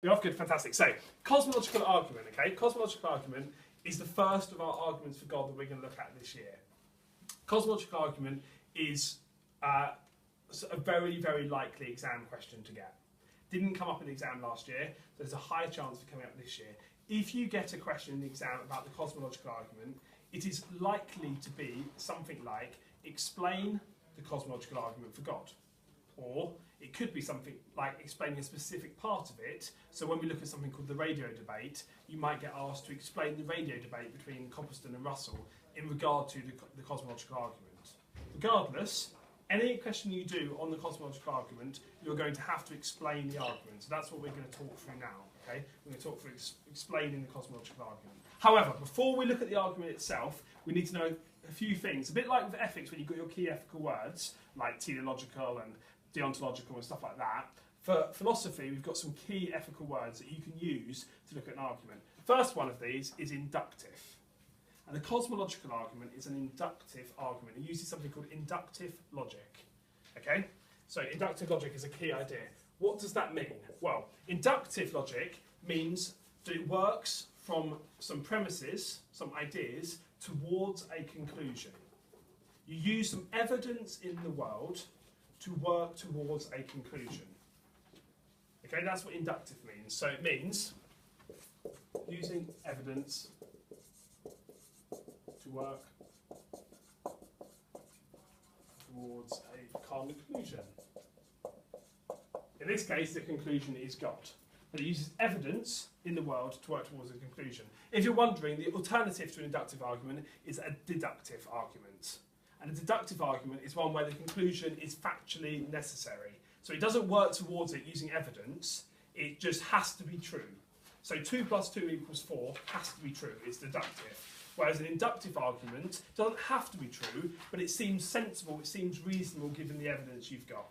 You're off good, fantastic. So, cosmological argument, okay? Cosmological argument is the first of our arguments for God that we're going to look at this year. Cosmological argument is a very, very likely exam question to get. Didn't come up in the exam last year, so there's a high chance of coming up this year. If you get a question in the exam about the cosmological argument, it is likely to be something like, explain the cosmological argument for God. Or it could be something like explaining a specific part of it. So when we look at something called the radio debate, you might get asked to explain the radio debate between Copperston and Russell in regard to the cosmological argument. Regardless, any question you do on the cosmological argument, you're going to have to explain the argument. So that's what we're going to talk through now. Okay? We're going to talk through explaining the cosmological argument. However, before we look at the argument itself, we need to know a few things. A bit like with ethics, when you've got your key ethical words, like teleological and deontological and stuff like that. For philosophy, we've got some key ethical words that you can use to look at an argument. The first one of these is inductive. And the cosmological argument is an inductive argument. It uses something called inductive logic. Okay? So inductive logic is a key idea. What does that mean? Well, inductive logic means that it works from some premises, some ideas, towards a conclusion. You use some evidence in the world to work towards a conclusion. Okay, that's what inductive means. So it means using evidence to work towards a conclusion. In this case, the conclusion is God. But it uses evidence in the world to work towards a conclusion. If you're wondering, the alternative to an inductive argument is a deductive argument. And a deductive argument is one where the conclusion is factually necessary. So it doesn't work towards it using evidence, it just has to be true. So 2 + 2 = 4 has to be true, it's deductive. Whereas an inductive argument doesn't have to be true, but it seems sensible, it seems reasonable given the evidence you've got.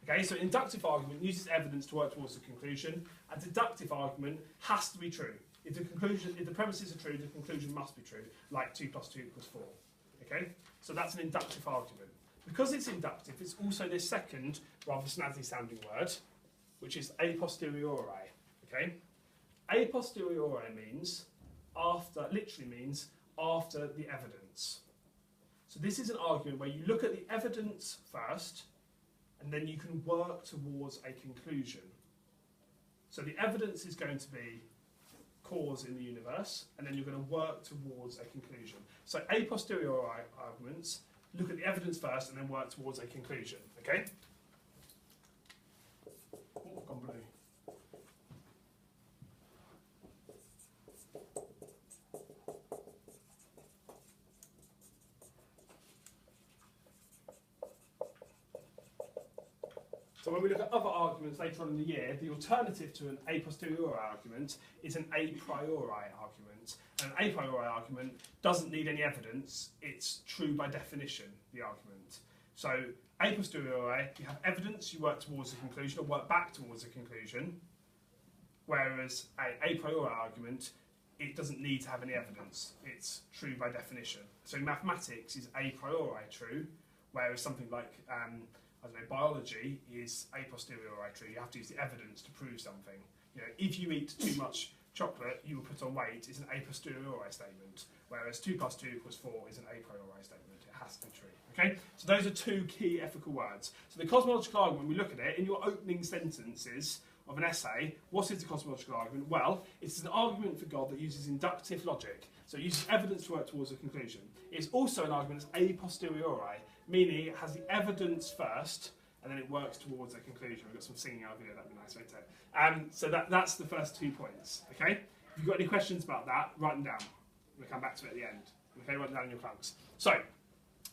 Okay, so an inductive argument uses evidence to work towards a conclusion. A deductive argument has to be true. If the premises are true, the conclusion must be true, like 2 + 2 = 4. Okay? So that's an inductive argument. Because it's inductive, it's also this second, rather snazzy sounding word, which is a posteriori. Okay? A posteriori means after, literally means after the evidence. So this is an argument where you look at the evidence first, and then you can work towards a conclusion. So the evidence is going to be cause in the universe, and then you're going to work towards a conclusion. So a posteriori arguments look at the evidence first and then work towards a conclusion. Okay? Oh, gone blue. So when we look at other arguments later on in the year, the alternative to an a posteriori argument is an a priori argument. And an a priori argument doesn't need any evidence, it's true by definition, the argument. So a posteriori, you have evidence, you work towards a conclusion, or work back towards a conclusion. Whereas a priori argument, it doesn't need to have any evidence, it's true by definition. So mathematics is a priori true, whereas something like I don't know, biology is a posteriori true. You have to use the evidence to prove something. You know, if you eat too much chocolate, you will put on weight is an a posteriori statement, whereas 2 + 2 = 4 is an a priori statement. It has to be true. Okay? So those are 2 key ethical words. So the cosmological argument, when we look at it, in your opening sentences of an essay, what is the cosmological argument? Well, it's an argument for God that uses inductive logic. So it uses evidence to work towards a conclusion. It's also an argument that's a posteriori, meaning it has the evidence first, and then it works towards a conclusion. We've got some singing out here, that'd be nice, won't it? So that's the first 2 points, okay? If you've got any questions about that, write them down. We'll come back to it at the end. Okay, write them down in your clunks. So,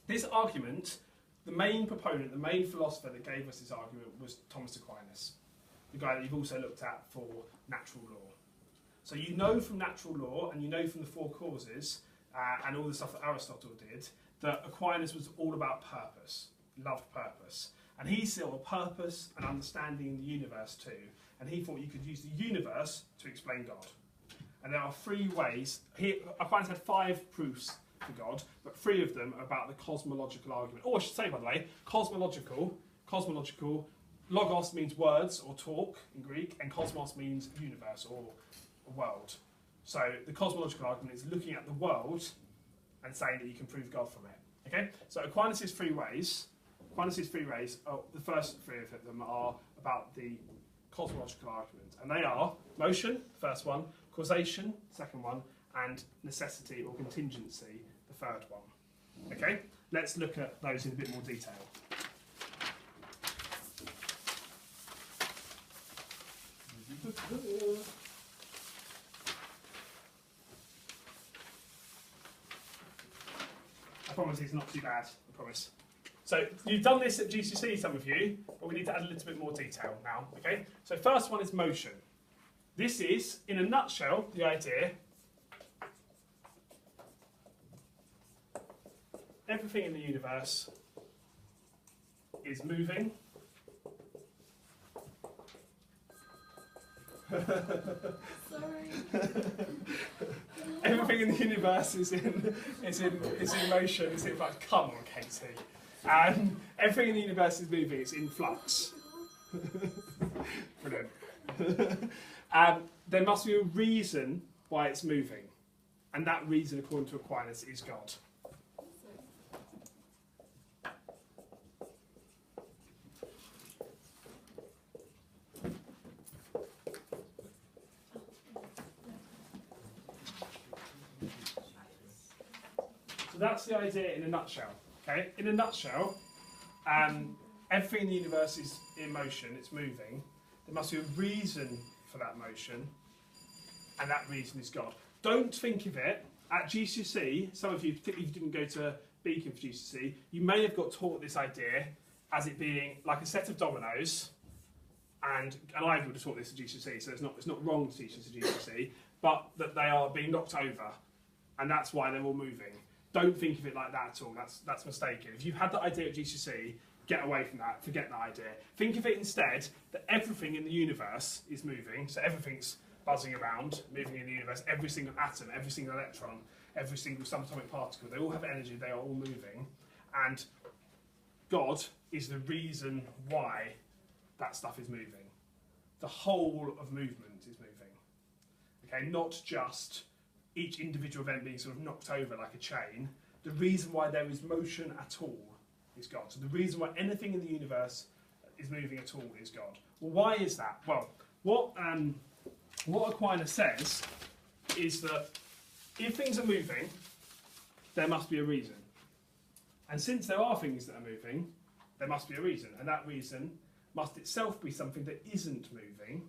this argument, the main proponent, the main philosopher that gave us this argument was Thomas Aquinas, the guy that you've also looked at for natural law. So you know from natural law, and you know from the 4 causes, and all the stuff that Aristotle did, that Aquinas was all about purpose, loved purpose. And he saw a purpose and understanding in the universe too. And he thought you could use the universe to explain God. And there are 3 ways. Aquinas had 5 proofs for God, but 3 of them are about the cosmological argument. Oh, I should say, by the way, cosmological logos means words or talk in Greek, and cosmos means universe or world. So the cosmological argument is looking at the world and saying that you can prove God from it. Okay? So Aquinas' three ways, the first three of them are about the cosmological argument. And they are motion, first one, causation, second one, and necessity or contingency, the third one. Okay? Let's look at those in a bit more detail. I promise it's not too bad, I promise. So you've done this at GCSE, some of you, but we need to add a little bit more detail now, okay? So first one is motion. This is, in a nutshell, the idea everything in the universe is moving. Sorry. Everything in the universe is in motion. It's in fact, come on, Katie. And everything in the universe is moving. It's in flux. Brilliant. There must be a reason why it's moving, and that reason, according to Aquinas, is God. That's the idea in a nutshell. Okay, in a nutshell, everything in the universe is in motion. It's moving. There must be a reason for that motion, and that reason is God. Don't think of it at GCSE. Some of you, particularly if you didn't go to Beacon for GCSE, you may have got taught this idea as it being like a set of dominoes, and I would have taught this at GCSE, so it's not wrong to teach this at GCSE, but that they are being knocked over, and that's why they're all moving. Don't think of it like that at all. That's mistaken. If you've had that idea at GCSE, get away from that. Forget that idea. Think of it instead that everything in the universe is moving. So everything's buzzing around, moving in the universe. Every single atom, every single electron, every single subatomic particle, they all have energy. They are all moving. And God is the reason why that stuff is moving. The whole of movement is moving. Okay, not just each individual event being sort of knocked over like a chain. The reason why there is motion at all is God. So the reason why anything in the universe is moving at all is God. Well, why is that? Well, what Aquinas says is that if things are moving, there must be a reason. And since there are things that are moving, there must be a reason. And that reason must itself be something that isn't moving.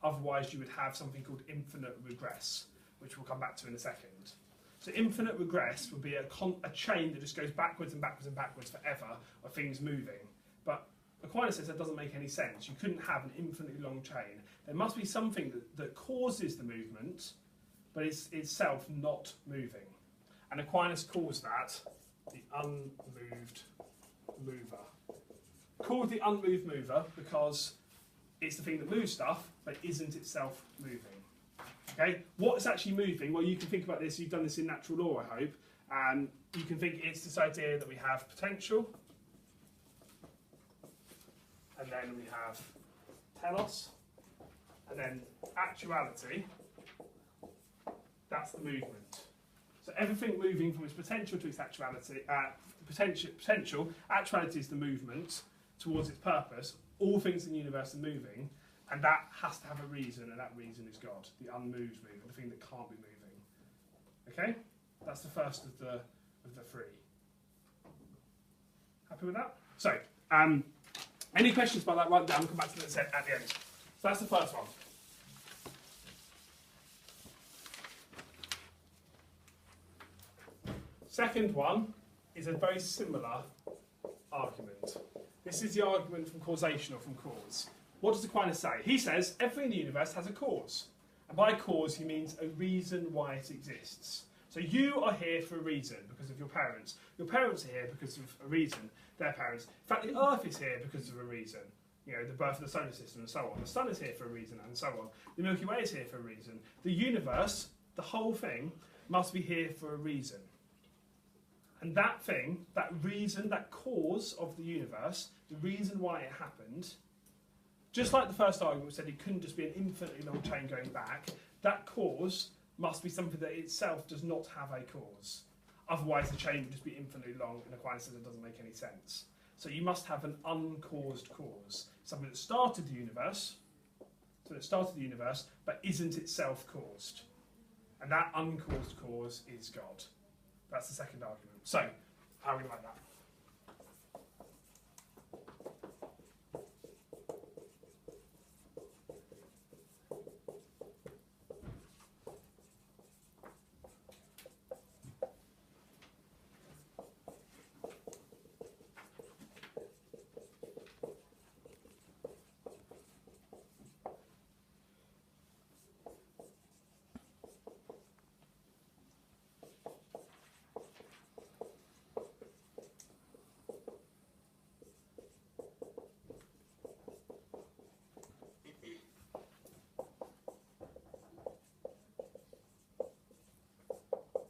Otherwise, you would have something called infinite regress, which we'll come back to in a second. So infinite regress would be a chain that just goes backwards and backwards and backwards forever of things moving. But Aquinas says that doesn't make any sense. You couldn't have an infinitely long chain. There must be something that causes the movement, but it's itself not moving. And Aquinas calls that the unmoved mover. Called the unmoved mover because it's the thing that moves stuff, but isn't itself moving. Okay, what's actually moving? Well, you can think about this. You've done this in natural law, I hope. You can think it's this idea that we have potential, and then we have telos, and then actuality. That's the movement. So everything moving from its potential to its actuality. Potential. Actuality is the movement towards its purpose. All things in the universe are moving. And that has to have a reason, and that reason is God, the unmoved mover, the thing that can't be moving. Okay? That's the first of the three. Happy with that? So, any questions about that? Write down, we'll come back to that at the end. So that's the first one. Second one is a very similar argument. This is the argument from causation or from cause. What does Aquinas say? He says everything in the universe has a cause. And by cause, he means a reason why it exists. So you are here for a reason, because of your parents. Your parents are here because of a reason, their parents. In fact, the Earth is here because of a reason. You know, the birth of the solar system and so on. The sun is here for a reason and so on. The Milky Way is here for a reason. The universe, the whole thing, must be here for a reason. And that thing, that reason, that cause of the universe, the reason why it happened, just like the first argument said it couldn't just be an infinitely long chain going back, that cause must be something that itself does not have a cause. Otherwise the chain would just be infinitely long, and Aquinas says it doesn't make any sense. So you must have an uncaused cause, something that started the universe, but isn't itself caused. And that uncaused cause is God. That's the second argument. So, how do we like that?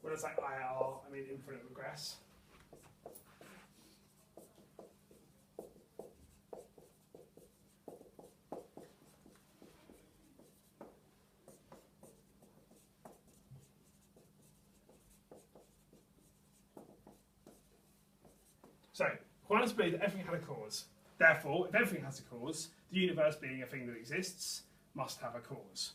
When I say IR, I mean infinite regress. So, Aquinas believed that everything had a cause. Therefore, if everything has a cause, the universe being a thing that exists must have a cause.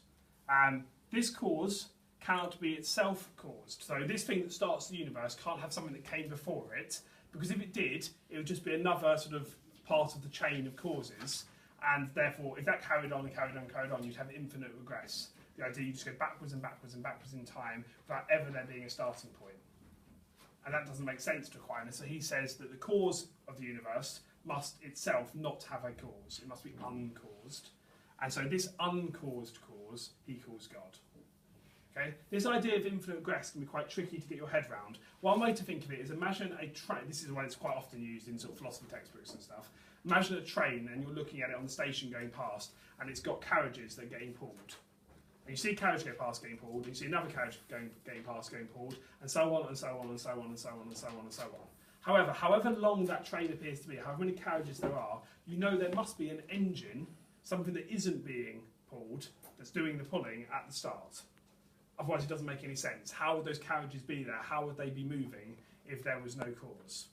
And this cause cannot be itself caused. So this thing that starts the universe can't have something that came before it, because if it did, it would just be another sort of part of the chain of causes, and therefore if that carried on and carried on and carried on, you'd have infinite regress. The idea you just go backwards and backwards and backwards in time without ever there being a starting point. And that doesn't make sense to Aquinas, so he says that the cause of the universe must itself not have a cause. It must be uncaused. And so this uncaused cause he calls God. Okay? This idea of infinite regress can be quite tricky to get your head around. One way to think of it is imagine a train. This is why it's quite often used in sort of philosophy textbooks and stuff. Imagine a train and you're looking at it on the station going past, and it's got carriages that are getting pulled. And you see a carriage go past getting pulled, and you see another carriage getting past getting pulled, and so on and so on and so on and so on and so on and so on. However, however long that train appears to be, however many carriages there are, you know there must be an engine, something that isn't being pulled, that's doing the pulling at the start. Otherwise it doesn't make any sense. How would those carriages be there? How would they be moving if there was no cause?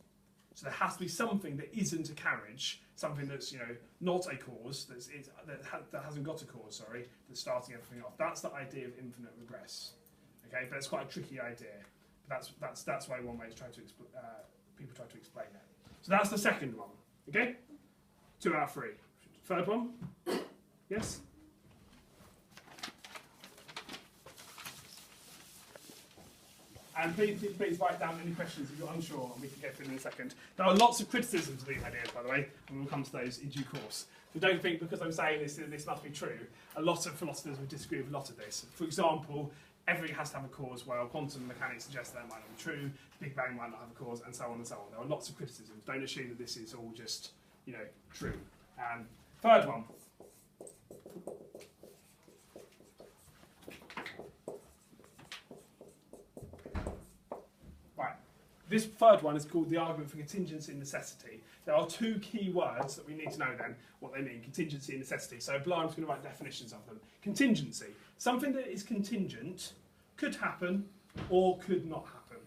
So there has to be something that isn't a carriage, something that's not a cause, that hasn't got a cause, that's starting everything off. That's the idea of infinite regress. Okay, but it's quite a tricky idea. But that's why one way is people try to explain it. So that's the second one. Okay, 2 out of 3. Third one, yes. And please write down any questions if you're unsure, and we can get through them in a second. There are lots of criticisms of these ideas, by the way, and we'll come to those in due course. So don't think because I'm saying this must be true. A lot of philosophers would disagree with a lot of this. For example, everything has to have a cause, well, quantum mechanics suggests that might not be true, the Big Bang might not have a cause, and so on and so on. There are lots of criticisms. Don't assume that this is all just, true. And third one. This third one is called the argument for contingency and necessity. There are 2 key words that we need to know then what they mean, contingency and necessity. So I'm just going to write definitions of them. Contingency, something that is contingent, could happen or could not happen.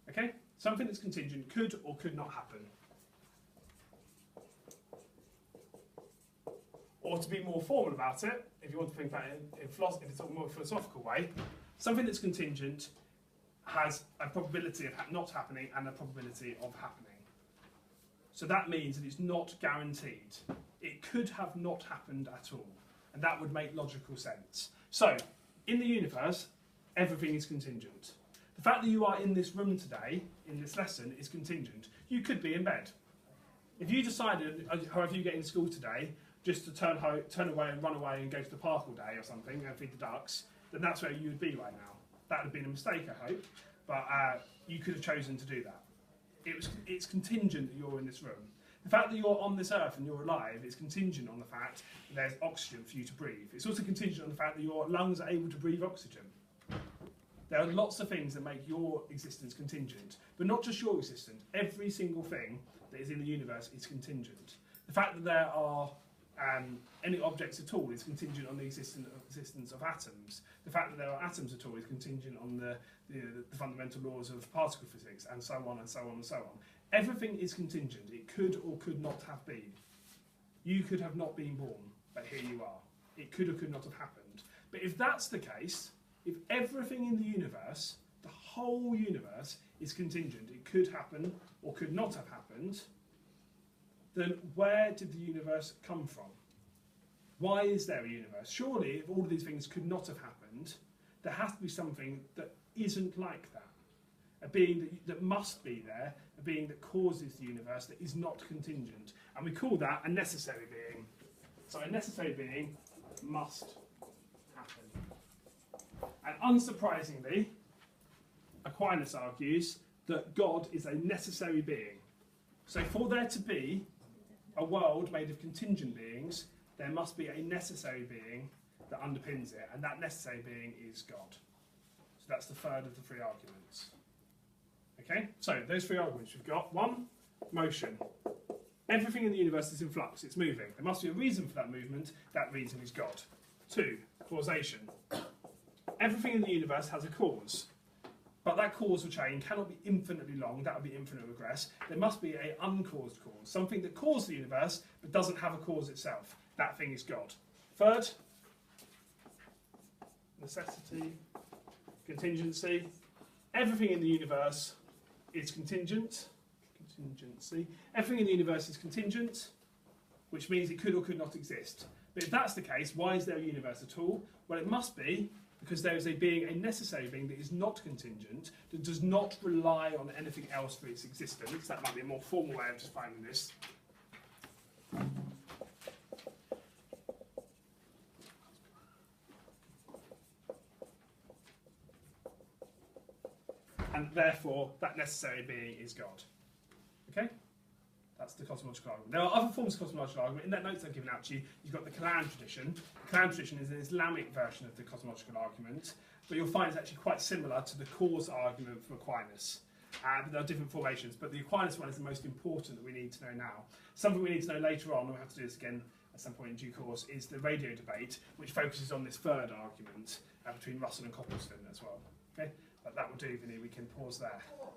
Okay? Something that's contingent could or could not happen. Or to be more formal about it, if you want to think about it in philosophy, in a sort of more philosophical way, something that's contingent has a probability of not happening and a probability of happening. So that means that it's not guaranteed. It could have not happened at all, and that would make logical sense. So, in the universe, everything is contingent. The fact that you are in this room today, in this lesson, is contingent. You could be in bed. If you decided, however you get into school today, just to turn away and run away and go to the park all day or something and feed the ducks, then that's where you would be right now. That would have been a mistake, I hope, but you could have chosen to do that. It's contingent that you're in this room. The fact that you're on this earth and you're alive is contingent on the fact that there's oxygen for you to breathe. It's also contingent on the fact that your lungs are able to breathe oxygen. There are lots of things that make your existence contingent, but not just your existence. Every single thing that is in the universe is contingent. The fact that there are any objects at all is contingent on the existence of atoms. The fact that there are atoms at all is contingent on the fundamental laws of particle physics, and so on and so on and so on. Everything is contingent. It could or could not have been. You could have not been born, but here you are. It could or could not have happened. But if that's the case, if everything in the universe, the whole universe, is contingent, it could happen or could not have happened, then where did the universe come from? Why is there a universe? Surely, if all of these things could not have happened, there has to be something that isn't like that. A being that must be there, a being that causes the universe, that is not contingent. And we call that a necessary being. So a necessary being must happen. And unsurprisingly, Aquinas argues that God is a necessary being. So for there to be a world made of contingent beings, there must be a necessary being that underpins it, and that necessary being is God. So that's the third of the three arguments. Okay, so those three arguments we've got. One, motion. Everything in the universe is in flux, it's moving. There must be a reason for that movement, that reason is God. Two, causation. Everything in the universe has a cause, but that causal chain cannot be infinitely long, that would be infinite regress. There must be an uncaused cause, something that caused the universe but doesn't have a cause itself. That thing is God. Third, necessity, contingency. Everything in the universe is contingent. Contingency. Everything in the universe is contingent, which means it could or could not exist. But if that's the case, why is there a universe at all? Well, it must be because there is a being, a necessary being that is not contingent, that does not rely on anything else for its existence. That might be a more formal way of defining this. And therefore, that necessary being is God. Okay? That's the cosmological argument. There are other forms of cosmological argument. In that notes I've given out to you, you've got the Kalam tradition. The Kalam tradition is an Islamic version of the cosmological argument, but you'll find it's actually quite similar to the cause argument from Aquinas. There are different formations, but the Aquinas one is the most important that we need to know now. Something we need to know later on, and we'll have to do this again at some point in due course, is the radio debate, which focuses on this third argument between Russell and Copleston as well. Okay? But that will do, Vinny. We can pause there.